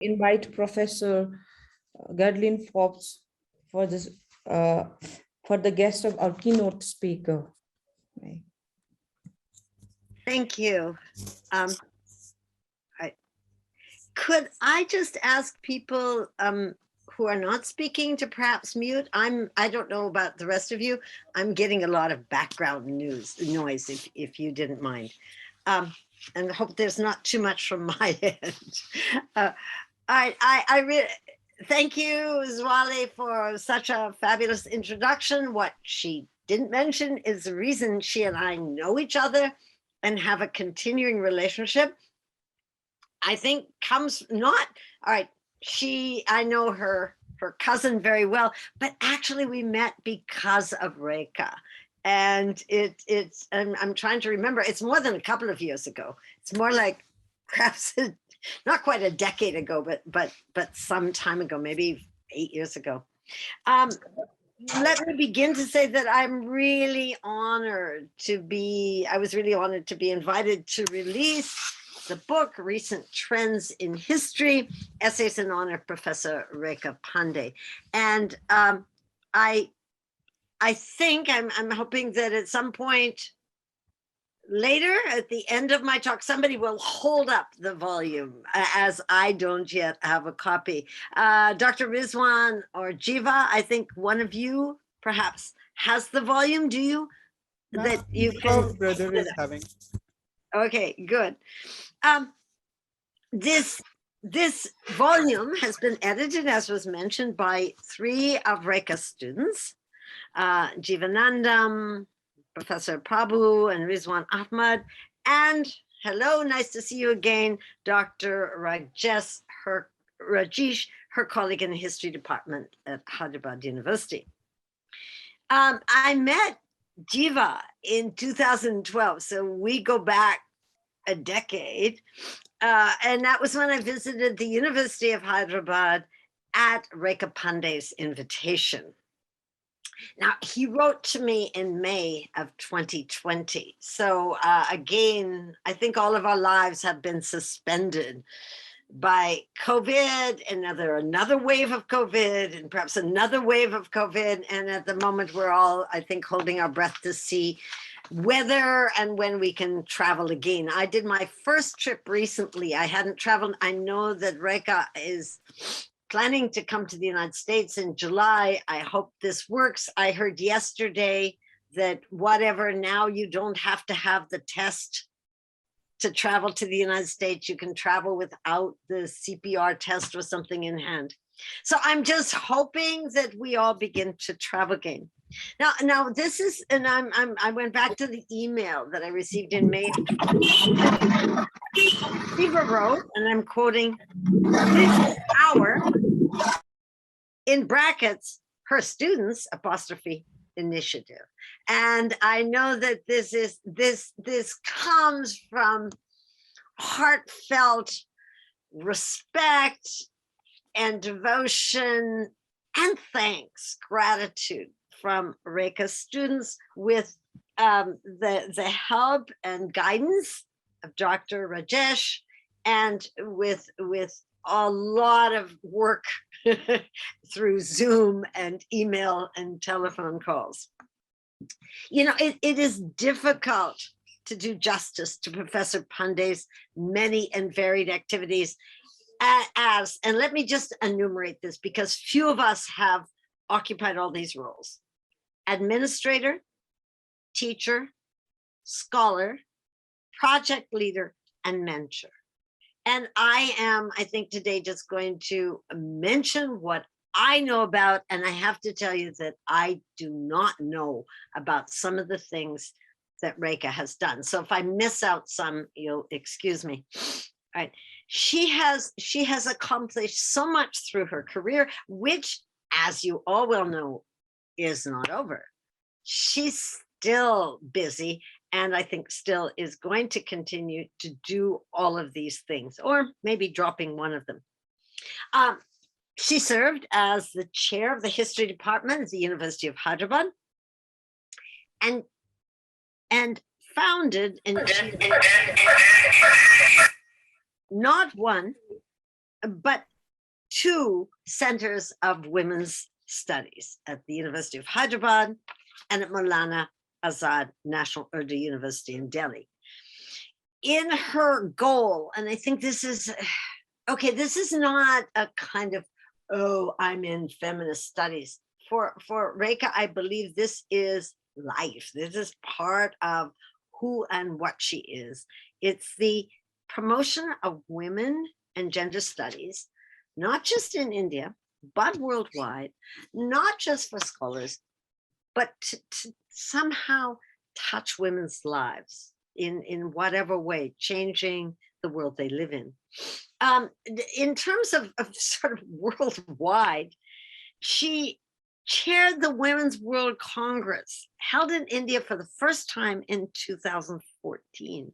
invite Professor Geraldine Forbes for this for the guest of our keynote speaker. Thank you. Could I just ask people who are not speaking to perhaps mute? I don't know about the rest of you. I'm getting a lot of background noise, if you didn't mind. And I hope there's not too much from my end. I really thank you, Zwale, for such a fabulous introduction. What she didn't mention is the reason she and I know each other and have a continuing relationship, I think comes not, all right, I know her cousin very well, but actually we met because of Rekha. And I'm trying to remember, it's more than a couple of years ago. It's more like perhaps not quite a decade ago, but some time ago, maybe 8 years ago. Let me begin to say that I'm really honored I was really honored to be invited to release the book, Recent Trends in History, Essays in Honor of Professor Rekha Pande. And I think I'm hoping that at some point later, at the end of my talk, somebody will hold up the volume, as I don't yet have a copy. Dr. Rizwan or Jiva, I think one of you perhaps has the volume. Do you? That you can. Brother is having. Okay, good. This volume has been edited, as was mentioned, by 3 of Rekha's students, Jivanandam, Professor Prabhu, and Rizwan Ahmad, and hello, nice to see you again, Dr. Rajesh, her colleague in the history department at Hyderabad University. I met Jiva in 2012, so we go back a decade, and that was when I visited the University of Hyderabad at Rekha Pande's invitation. Now, he wrote to me in May of 2020. So again, I think all of our lives have been suspended by COVID, and another wave of COVID, and perhaps another wave of COVID. And at the moment, we're all, I think, holding our breath to see whether and when we can travel again. I did my first trip recently. I hadn't traveled. I know that Rekha is planning to come to the United States in July. I hope this works. I heard yesterday that whatever, now you don't have to have the test to travel to the United States. You can travel without the CPR test or something in hand. So I'm just hoping that we all begin to travel again. Now this is, and I went back to the email that I received in May. Eva wrote, and I'm quoting, "This hour," in brackets, her students, apostrophe, initiative. And I know that this comes from heartfelt respect and devotion and thanks, gratitude from Rekha's students, with the help and guidance of Dr. Rajesh, and with a lot of work through Zoom and email and telephone calls. You know, it is difficult to do justice to Professor Pande's many and varied activities and let me just enumerate this, because few of us have occupied all these roles: administrator, teacher, scholar, project leader, and mentor. And I am, I think today, just going to mention what I know about, and I have to tell you that I do not know about some of the things that Rekha has done. So if I miss out some, you'll excuse me. All right. She has accomplished so much through her career, which, as you all well know, is not over. She's still busy, and I think still is going to continue to do all of these things, or maybe dropping one of them. She served as the chair of the history department at the University of Hyderabad, and founded and not one, but two centers of women's studies at the University of Hyderabad and at Maulana Azad National Urdu University in Delhi. In her goal, and I think this is, okay, this is not a kind of, oh, I'm in feminist studies. For Rekha, I believe this is life. This is part of who and what she is. It's the promotion of women and gender studies, not just in India, but worldwide, not just for scholars, but to somehow touch women's lives in whatever way, changing the world they live in. In terms of sort of worldwide, she chaired the Women's World Congress held in India for the first time in 2014.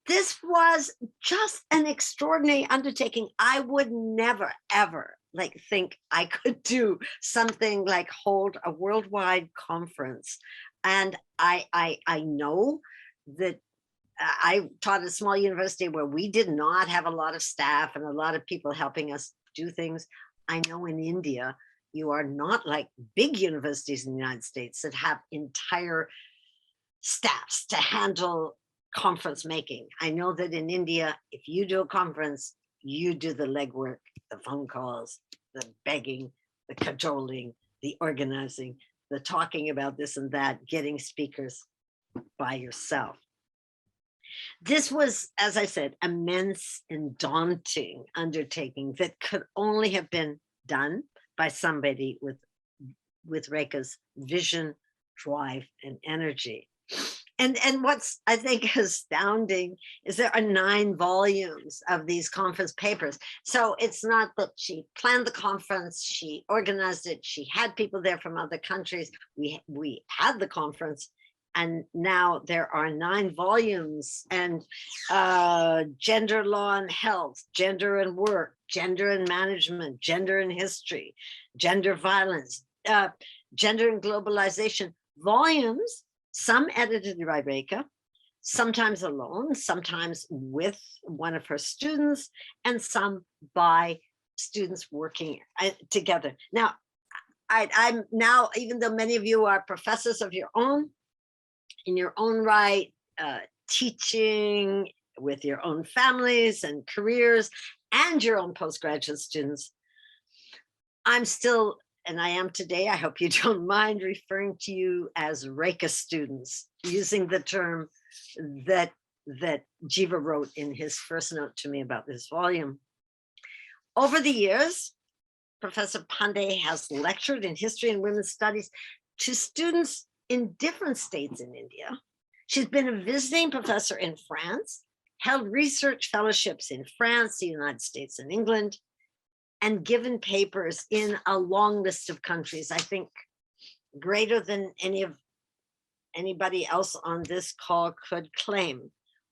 This was just an extraordinary undertaking. I would never, ever think I could do something like hold a worldwide conference. And I know that I taught at a small university where we did not have a lot of staff and a lot of people helping us do things. I know in India, you are not like big universities in the United States that have entire staffs to handle conference making. I know that in India, if you do a conference, you do the legwork, the phone calls, the begging, the cajoling, the organizing, the talking about this and that, getting speakers by yourself. This was, as I said, immense and daunting undertaking that could only have been done by somebody with Rekha's vision, drive, and energy. And what's, I think, astounding is there are 9 volumes of these conference papers. So it's not that she planned the conference, she organized it, she had people there from other countries. We had the conference, and now there are 9 volumes, and gender law and health, gender and work, gender and management, gender and history, gender violence, gender and globalization volumes. Some edited by Rekha, sometimes alone, sometimes with one of her students, and some by students working together. Now, I'm now, even though many of you are professors of your own, in your own right, teaching with your own families and careers and your own postgraduate students, I'm still, and I am today, I hope you don't mind referring to you as Rekha students, using the term that Jiva wrote in his first note to me about this volume. Over the years, Professor Pande has lectured in history and women's studies to students in different states in India. She's been a visiting professor in France, held research fellowships in France, the United States, and England, and given papers in a long list of countries, I think greater than anybody else on this call could claim.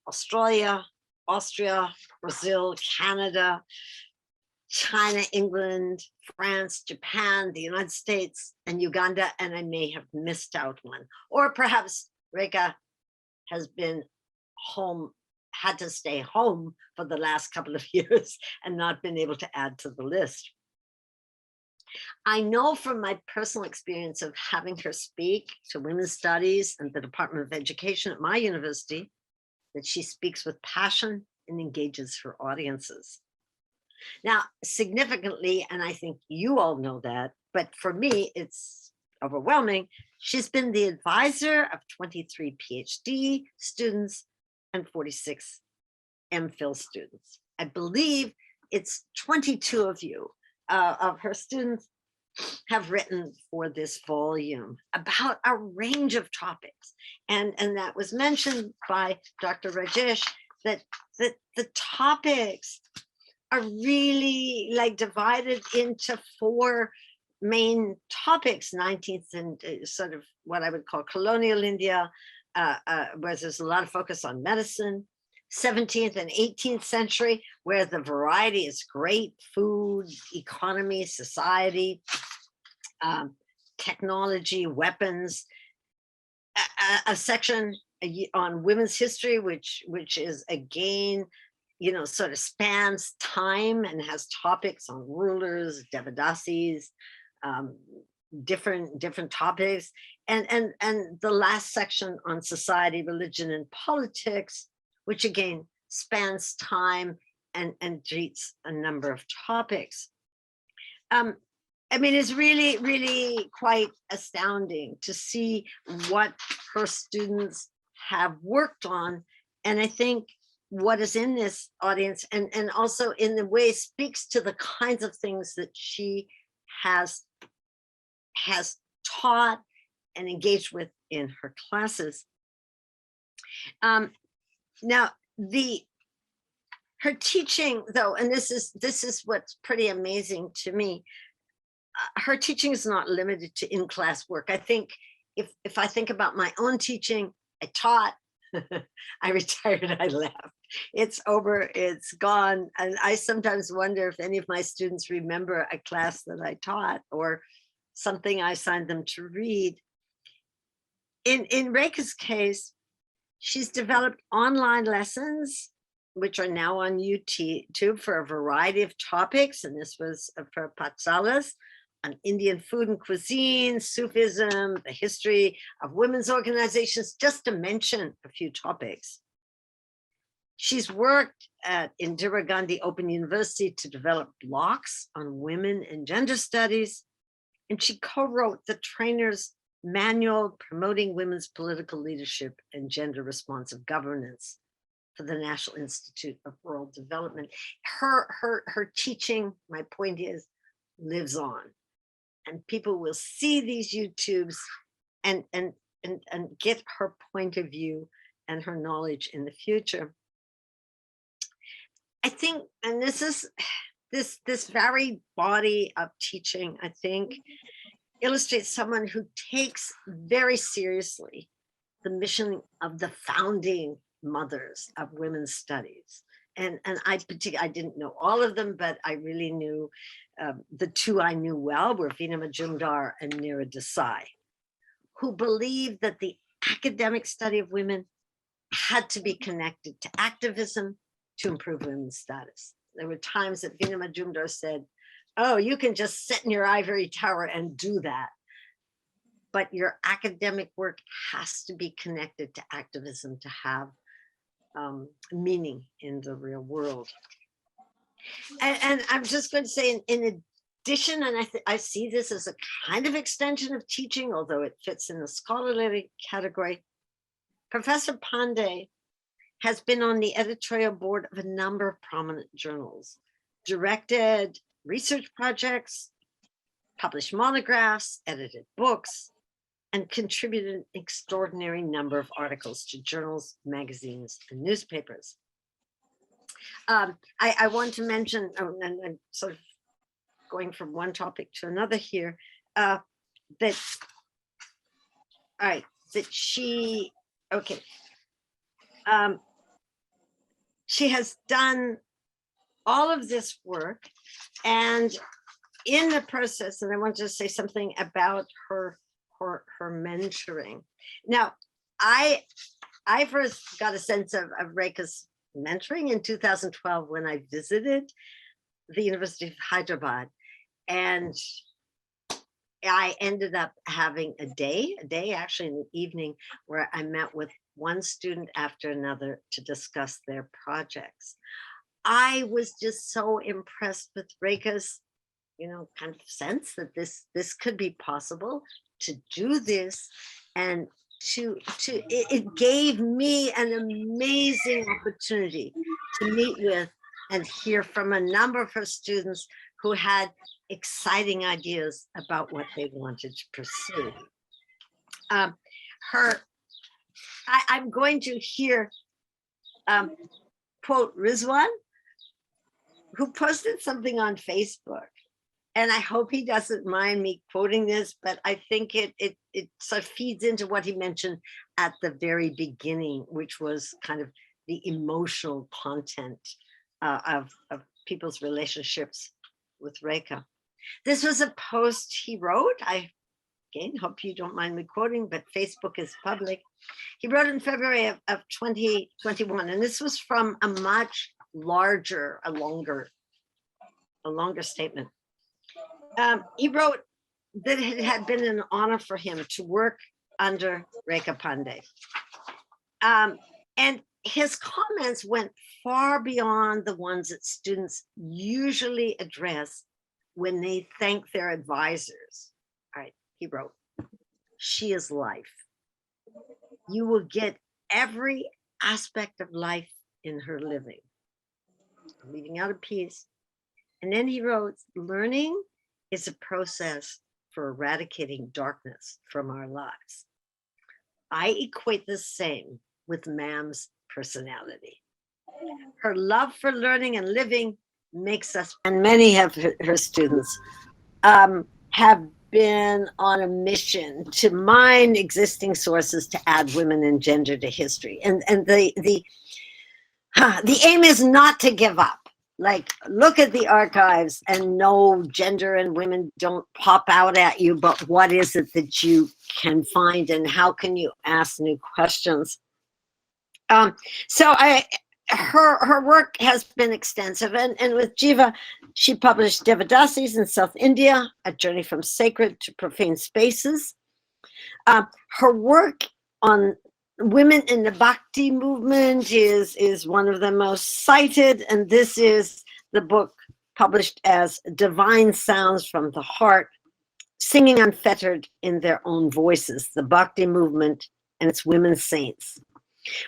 Australia, Austria, Brazil, Canada, China, England, France, Japan, the United States, and Uganda, and I may have missed out one. Or perhaps Rekha has been home, had to stay home for the last couple of years and not been able to add to the list. I know from my personal experience of having her speak to women's studies and the Department of Education at my university that she speaks with passion and engages her audiences. Now, significantly, and I think you all know that, but for me, it's overwhelming, she's been the advisor of 23 PhD students and 46 MPhil students. I believe it's 22 of you, of her students, have written for this volume about a range of topics. And that was mentioned by Dr. Rajesh, that the topics are really like divided into 4 main topics: 19th and sort of what I would call colonial India, where there's a lot of focus on medicine; 17th and 18th century, where the variety is great: food, economy, society, technology, weapons; a section on women's history, which is again sort of spans time and has topics on rulers, Devadasis, different topics. And the last section on society, religion, and politics, which again spans time and treats a number of topics. I mean, it's really, really quite astounding to see what her students have worked on. And I think what is in this audience and also in the way speaks to the kinds of things that she has taught and engaged with in her classes. Now, her teaching, though, and this is what's pretty amazing to me, her teaching is not limited to in-class work. I think if I think about my own teaching, I taught, I retired, I left. It's over, it's gone. And I sometimes wonder if any of my students remember a class that I taught or something I assigned them to read. In Rekha's case, she's developed online lessons, which are now on YouTube for a variety of topics. And this was for Patsalas on Indian food and cuisine, Sufism, the history of women's organizations, just to mention a few topics. She's worked at Indira Gandhi Open University to develop blocks on women and gender studies. And she co-wrote the trainer's manual promoting women's political leadership and gender responsive governance for the National Institute of Rural Development. Her teaching, my point is, lives on. And people will see these YouTubes and get her point of view and her knowledge in the future. I think, and this is this very body of teaching, I think, illustrates someone who takes very seriously the mission of the founding mothers of women's studies. And I didn't know all of them, but I really knew the two I knew well were Veena Majumdar and Neera Desai, who believed that the academic study of women had to be connected to activism to improve women's status. There were times that Veena Majumdar said, oh, you can just sit in your ivory tower and do that. But your academic work has to be connected to activism to have meaning in the real world. And I'm just going to say, in addition, and I see this as a kind of extension of teaching, although it fits in the scholarly category, Professor Pande has been on the editorial board of a number of prominent journals, directed research projects, published monographs, edited books, and contributed an extraordinary number of articles to journals, magazines, and newspapers. I want to mention, and I'm sort of going from one topic to another here, that she has done all of this work, and in the process, and I want to say something about her mentoring. Now, I first got a sense of Rekha's mentoring in 2012 when I visited the University of Hyderabad, and I ended up having a day actually in the evening, where I met with one student after another to discuss their projects. I was just so impressed with Rekha's, kind of sense that this could be possible to do this, and it gave me an amazing opportunity to meet with and hear from a number of her students who had exciting ideas about what they wanted to pursue. I'm going to hear quote Rizwan, who posted something on Facebook. And I hope he doesn't mind me quoting this, but I think it sort of feeds into what he mentioned at the very beginning, which was kind of the emotional content of people's relationships with Rekha. This was a post he wrote. I, again, hope you don't mind me quoting, but Facebook is public. He wrote in February of 2021, and this was from a much a longer statement. He wrote that it had been an honor for him to work under Rekha Pande. And his comments went far beyond the ones that students usually address when they thank their advisors. All right, he wrote, "She is life. You will get every aspect of life in her living." I'm leaving out a piece. And then he wrote, "Learning is a process for eradicating darkness from our lives." I equate the same with Ma'am's personality. Her love for learning and living makes us, and many of her students have been on a mission to mine existing sources to add women and gender to history. And the aim is not to give up. Like, look at the archives and no, gender and women don't pop out at you, but what is it that you can find and how can you ask new questions? So her work has been extensive, and with Jiva, she published Devadasis in South India, A Journey from Sacred to Profane Spaces. Her work on women in the Bhakti movement is one of the most cited, and this is the book published as Divine Sounds from the Heart, Singing Unfettered in Their Own Voices, the Bhakti movement and its women saints,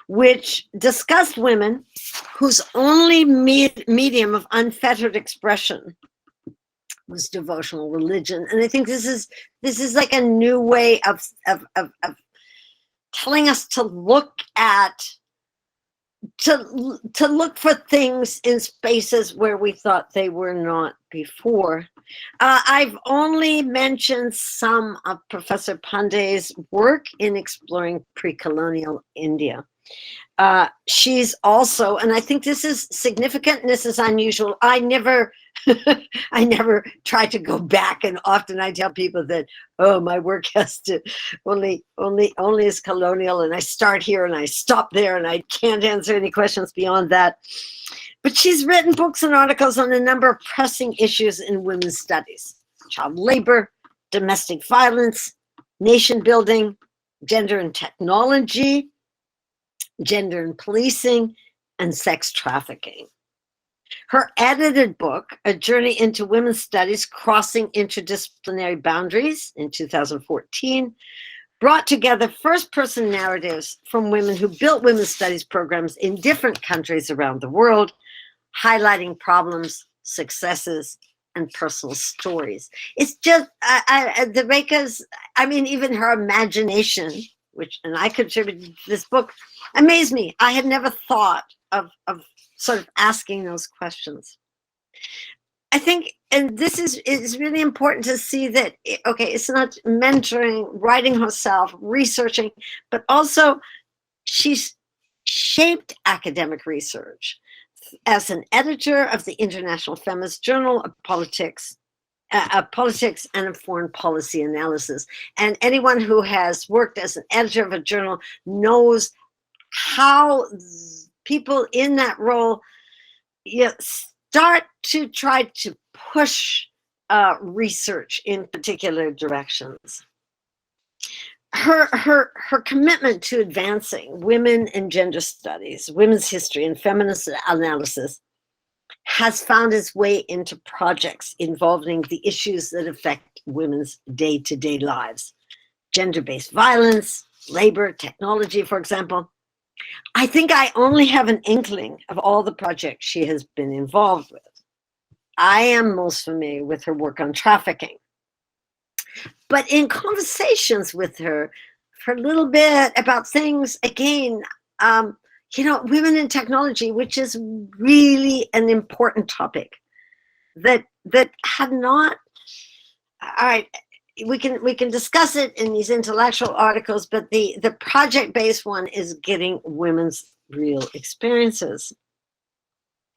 which discussed women whose only medium of unfettered expression was devotional religion. And I think this is like a new way of telling us to look for things in spaces where we thought they were not before. I've only mentioned some of Professor Pande's work in exploring pre-colonial India. She's also, and I think this is significant and this is unusual, I never try to go back, and often I tell people that, oh, my work has to only is colonial, and I start here and I stop there and I can't answer any questions beyond that. But she's written books and articles on a number of pressing issues in women's studies: child labor, domestic violence, nation building, gender and technology, gender and policing, and sex trafficking. Her edited book, A Journey into Women's Studies, Crossing Interdisciplinary Boundaries, in 2014, brought together first-person narratives from women who built women's studies programs in different countries around the world, highlighting problems, successes, and personal stories. It's just, the Rekha's, I mean, even her imagination, and I contributed to this book, amazed me. I had never thought of sort of asking those questions. I think, and this is really important to see that, okay, it's not mentoring, writing herself, researching, but also she's shaped academic research as an editor of the International Feminist Journal of Politics and of Foreign Policy Analysis. And anyone who has worked as an editor of a journal knows how people in that role start to try to push research in particular directions. Her commitment to advancing women and gender studies, women's history, and feminist analysis has found its way into projects involving the issues that affect women's day-to-day lives: gender-based violence, labor, technology, for example. I think I only have an inkling of all the projects she has been involved with. I am most familiar with her work on trafficking. But in conversations with her for a little bit about things, again, women in technology, which is really an important topic that had not, all right, we can discuss it in these intellectual articles, but the project-based one is getting women's real experiences.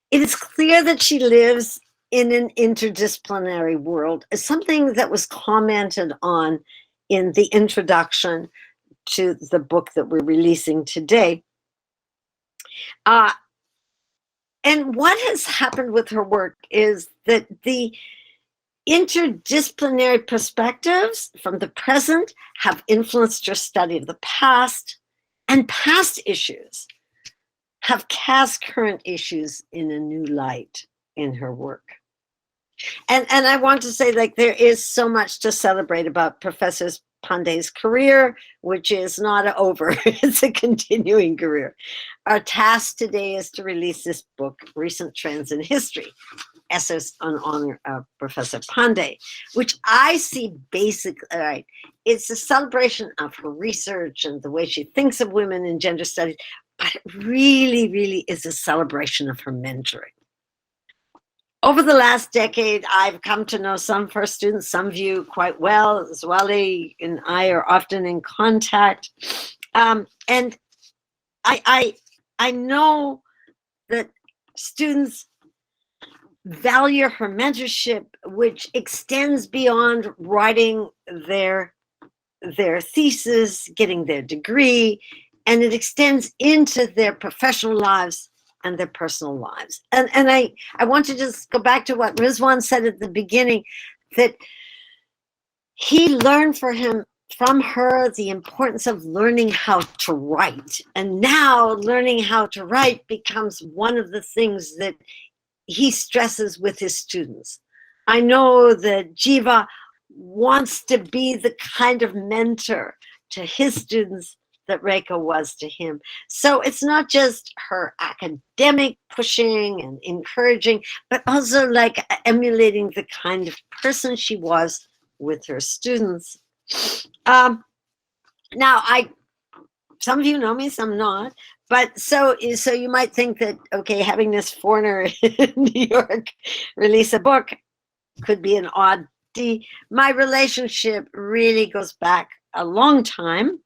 It is clear that she lives in an interdisciplinary world, something that was commented on in the introduction to the book that we're releasing today. And what has happened with her work is that the interdisciplinary perspectives from the present have influenced her study of the past, and past issues have cast current issues in a new light in her work. And I want to say, like, there is so much to celebrate about Professor Pande's career, which is not over. It's a continuing career. Our task today is to release this book, Recent Trends in History, Essays on Honor of Professor Pande, which I see basically, right, it's a celebration of her research and the way she thinks of women in gender studies, but it really, really is a celebration of her mentoring. Over the last decade, I've come to know some of her students, some of you quite well. Zwali and I are often in contact. And I know that students value her mentorship, which extends beyond writing their thesis, getting their degree, and it extends into their professional lives and their personal lives. And I want to just go back to what Rizwan said at the beginning, that he learned from her the importance of learning how to write. And now learning how to write becomes one of the things that he stresses with his students. I know that Jiva wants to be the kind of mentor to his students that Rekha was to him. So it's not just her academic pushing and encouraging, but also like emulating the kind of person she was with her students. Now, some of you know me, some not. But so you might think that, okay, having this foreigner in New York release a book could be an oddity. My relationship really goes back a long time.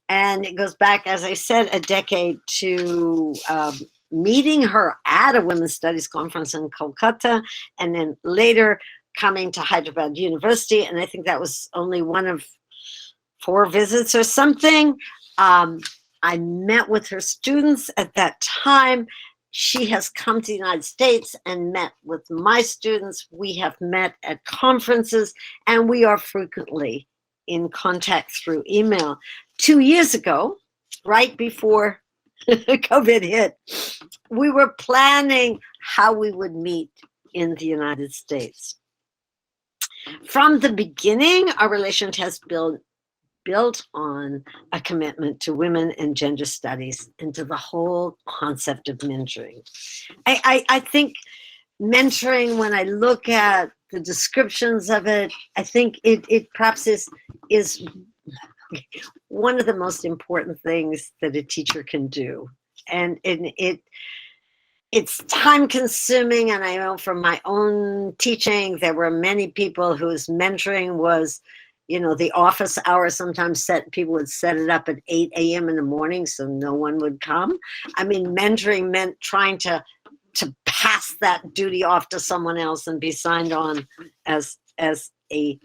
And it goes back, as I said, a decade to meeting her at a women's studies conference in Kolkata, and then later coming to Hyderabad University. And I think that was only one of 4 visits or something. I met with her students at that time. She has come to the United States and met with my students. We have met at conferences, and we are frequently in contact through email. 2 years ago, right before COVID hit, we were planning how we would meet in the United States. From the beginning, our relationship has built on a commitment to women and gender studies and to the whole concept of mentoring. I think mentoring, when I look at the descriptions of it, I think it perhaps is one of the most important things that a teacher can do. And it's time consuming. And I know from my own teaching, there were many people whose mentoring was, the office hours. Sometimes people would set it up at 8 a.m. in the morning so no one would come. I mean, mentoring meant trying to pass that duty off to someone else and be signed on as a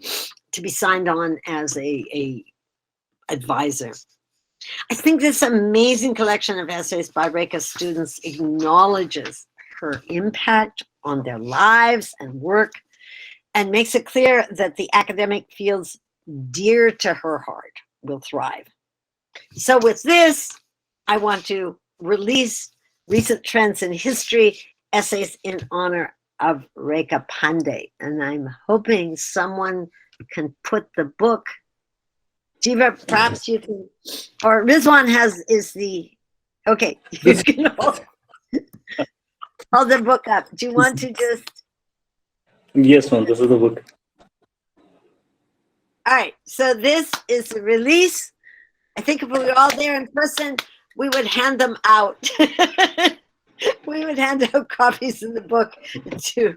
advisor. I think this amazing collection of essays by Rekha's students acknowledges her impact on their lives and work and makes it clear that the academic fields dear to her heart will thrive. So with this, I want to release Recent Trends in History, Essays in Honor of Rekha Pande. And I'm hoping someone can put the book, Jiva, perhaps you can, or Rizwan okay, you can hold the book up. Do you want to just? Yes, ma'am, this is the book. All right, so this is the release. I think if we were all there in person, we would hand them out. We would hand out copies of the book to